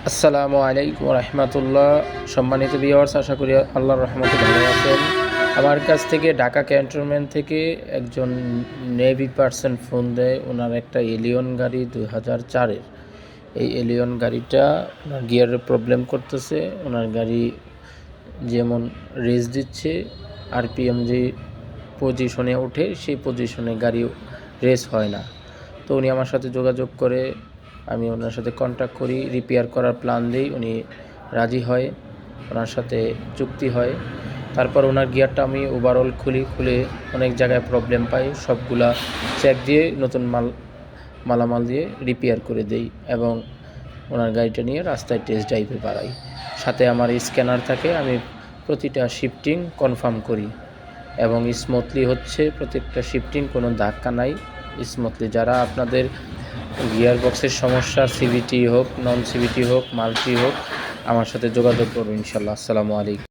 আসসালামু আলাইকুম রহমতুল্লাহ। সম্মানিত ভিউয়ার্স, আশা করি আল্লাহর রহমতে ভালো আছেন। আমার কাছ থেকে ঢাকা ক্যান্টনমেন্ট থেকে একজন নেভি পার্সন ফোন দেয়। ওনার একটা এলিয়ন গাড়ি 2004-এর। এই এলিয়ন গাড়িটা ওনার গিয়ারের প্রবলেম করতেছে। ওনার গাড়ি যেমন রেস দিচ্ছে, আরপিএম যে পজিশনে ওঠে সেই পজিশনে গাড়ি রেস হয় না। তো উনি আমার সাথে যোগাযোগ করে, আমি ওনার সাথে কন্ট্যাক্ট করি, রিপেয়ার করার প্ল্যান দিই। উনি রাজি হয়, ওনার সাথে চুক্তি হয়। তারপর ওনার গিয়ারটা আমি ওভারঅল খুলে অনেক জায়গায় প্রবলেম পাই, সবগুলা চেক দিয়ে নতুন মালামাল দিয়ে রিপেয়ার করে দেই এবং ওনার গাড়িটা নিয়ে রাস্তায় টেস্ট ড্রাইভে বাড়াই। সাথে আমার স্ক্যানার থাকে, আমি প্রতিটা শিফটিং কনফার্ম করি এবং স্মুথলি হচ্ছে প্রত্যেকটা শিফটিং, কোনো ধাক্কা নাই, স্মুথলি। যারা আপনাদের গিয়ার বক্সের সমস্যা, সিভিটি হোক, নন সিভিটি হোক, মাল্টি হোক, আমার সাথে যোগাযোগ করুন ইনশাল্লাহ। আসসালামু আলাইকুম।